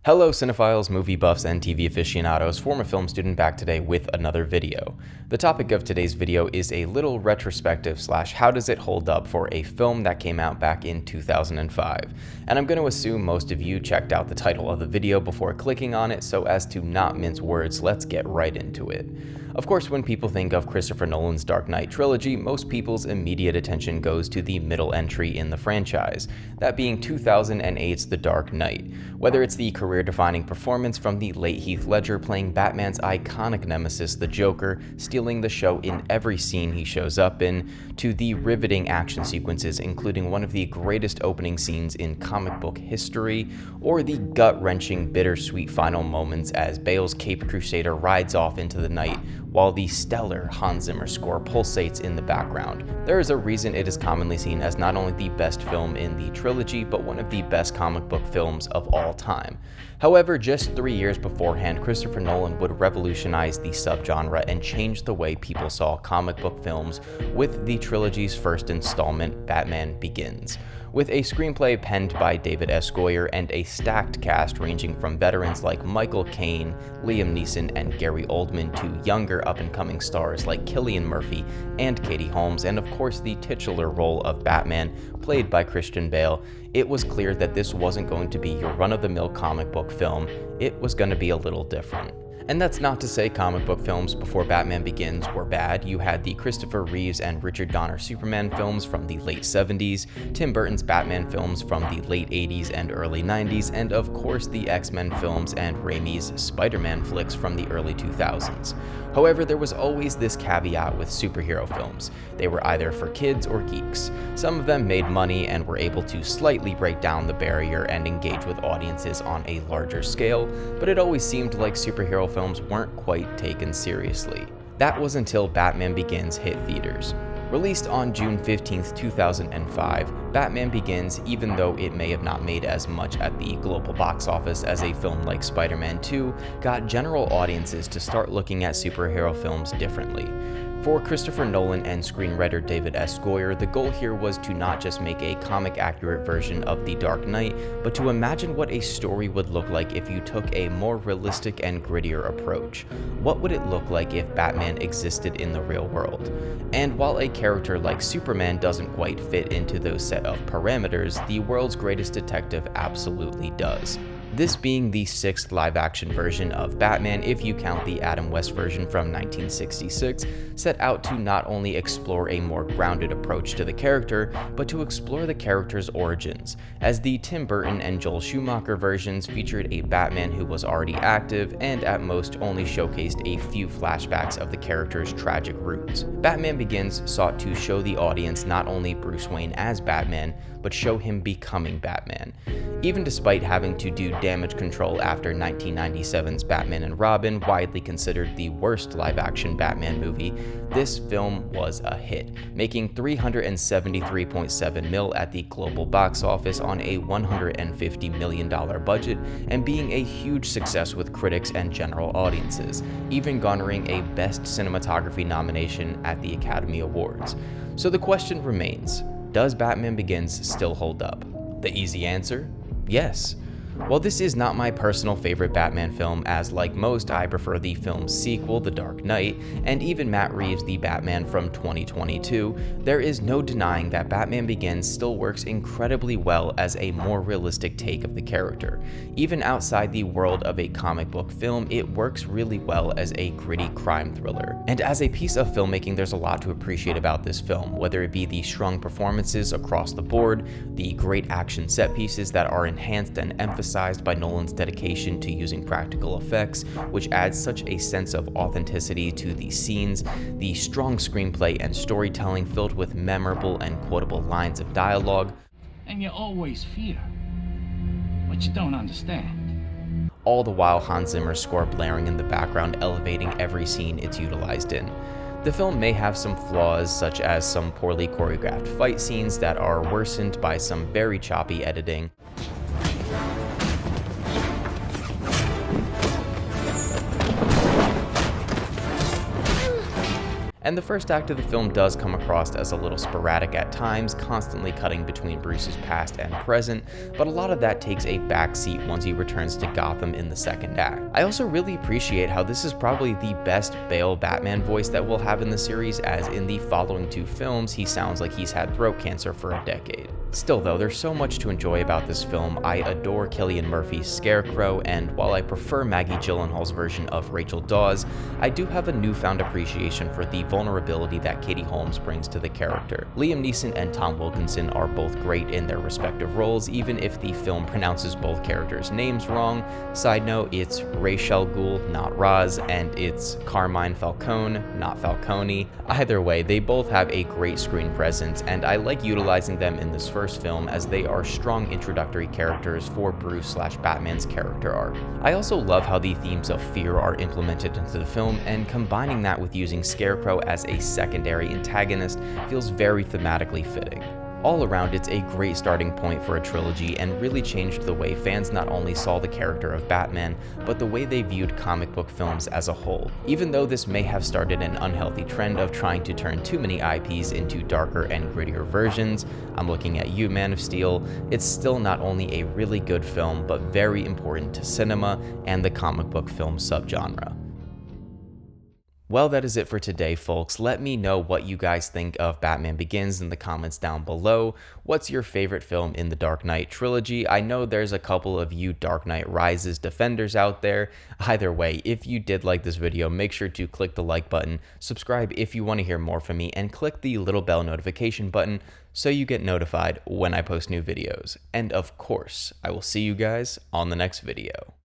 Hello cinephiles, movie buffs, and TV aficionados, former film student back today with another video. The topic of today's video is a little retrospective / how does it hold up for a film that came out back in 2005. And I'm going to assume most of you checked out the title of the video before clicking on it, so as to not mince words, let's get right into it. Of course, when people think of Christopher Nolan's Dark Knight trilogy, most people's immediate attention goes to the middle entry in the franchise, that being 2008's The Dark Knight. Whether it's the career-defining performance from the late Heath Ledger playing Batman's iconic nemesis, the Joker, stealing the show in every scene he shows up in, to the riveting action sequences including one of the greatest opening scenes in comic book history, or the gut-wrenching, bittersweet final moments as Bale's Caped Crusader rides off into the night while the stellar Hans Zimmer score pulsates in the background. There is a reason it is commonly seen as not only the best film in the trilogy, but one of the best comic book films of all time. However, just 3 years beforehand, Christopher Nolan would revolutionize the subgenre and change the way people saw comic book films with the trilogy's first installment, Batman Begins. With a screenplay penned by David S. Goyer and a stacked cast ranging from veterans like Michael Caine, Liam Neeson, and Gary Oldman to younger up-and-coming stars like Cillian Murphy and Katie Holmes, and of course the titular role of Batman, played by Christian Bale, it was clear that this wasn't going to be your run-of-the-mill comic book film. It was going to be a little different. And that's not to say comic book films before Batman Begins were bad. You had the Christopher Reeves and Richard Donner Superman films from the late 70s, Tim Burton's Batman films from the late 80s and early 90s, and of course the X-Men films and Raimi's Spider-Man flicks from the early 2000s. However, there was always this caveat with superhero films. They were either for kids or geeks. Some of them made money and were able to slightly break down the barrier and engage with audiences on a larger scale, but it always seemed like superhero films weren't quite taken seriously. That was until Batman Begins hit theaters. Released on June 15, 2005, Batman Begins, even though it may have not made as much at the global box office as a film like Spider-Man 2, got general audiences to start looking at superhero films differently. For Christopher Nolan and screenwriter David S. Goyer, the goal here was to not just make a comic-accurate version of The Dark Knight, but to imagine what a story would look like if you took a more realistic and grittier approach. What would it look like if Batman existed in the real world? And while a character like Superman doesn't quite fit into those set of parameters, the world's greatest detective absolutely does. This being the 6th live-action version of Batman, if you count the Adam West version from 1966, set out to not only explore a more grounded approach to the character, but to explore the character's origins, as the Tim Burton and Joel Schumacher versions featured a Batman who was already active and at most only showcased a few flashbacks of the character's tragic roots. Batman Begins sought to show the audience not only Bruce Wayne as Batman, but show him becoming Batman. Even despite having to do damage control after 1997's Batman and Robin, widely considered the worst live-action Batman movie, this film was a hit, making $373.7 million at the global box office on a $150 million budget, and being a huge success with critics and general audiences, even garnering a Best Cinematography nomination at the Academy Awards. So the question remains, does Batman Begins still hold up? The easy answer? Yes. While this is not my personal favorite Batman film, as like most, I prefer the film's sequel, The Dark Knight, and even Matt Reeves' The Batman from 2022, there is no denying that Batman Begins still works incredibly well as a more realistic take of the character. Even outside the world of a comic book film, it works really well as a gritty crime thriller. And as a piece of filmmaking, there's a lot to appreciate about this film, whether it be the strong performances across the board, the great action set pieces that are enhanced and emphasized by Nolan's dedication to using practical effects, which adds such a sense of authenticity to the scenes, the strong screenplay and storytelling filled with memorable and quotable lines of dialogue, and you always fear what you don't understand. All the while Hans Zimmer's score blaring in the background, elevating every scene it's utilized in. The film may have some flaws, such as some poorly choreographed fight scenes that are worsened by some very choppy editing, and the first act of the film does come across as a little sporadic at times, constantly cutting between Bruce's past and present, but a lot of that takes a backseat once he returns to Gotham in the second act. I also really appreciate how this is probably the best Bale Batman voice that we'll have in the series, as in the following two films he sounds like he's had throat cancer for a decade. Still though, there's so much to enjoy about this film. I adore Cillian Murphy's Scarecrow, and while I prefer Maggie Gyllenhaal's version of Rachel Dawes, I do have a newfound appreciation for the vulnerability that Katie Holmes brings to the character. Liam Neeson and Tom Wilkinson are both great in their respective roles, even if the film pronounces both characters' names wrong. Side note, it's Ra's al Ghul, not Raz, and it's Carmine Falcone, not Falcone. Either way, they both have a great screen presence, and I like utilizing them in this first film as they are strong introductory characters for Bruce/Batman's character arc. I also love how the themes of fear are implemented into the film, and combining that with using Scarecrow as a secondary antagonist feels very thematically fitting. All around, it's a great starting point for a trilogy and really changed the way fans not only saw the character of Batman, but the way they viewed comic book films as a whole. Even though this may have started an unhealthy trend of trying to turn too many IPs into darker and grittier versions, I'm looking at you, Man of Steel, it's still not only a really good film, but very important to cinema and the comic book film subgenre. Well, that is it for today, folks. Let me know what you guys think of Batman Begins in the comments down below. What's your favorite film in the Dark Knight trilogy? I know there's a couple of you Dark Knight Rises defenders out there. Either way, if you did like this video, make sure to click the like button, subscribe if you want to hear more from me, and click the little bell notification button so you get notified when I post new videos. And of course, I will see you guys on the next video.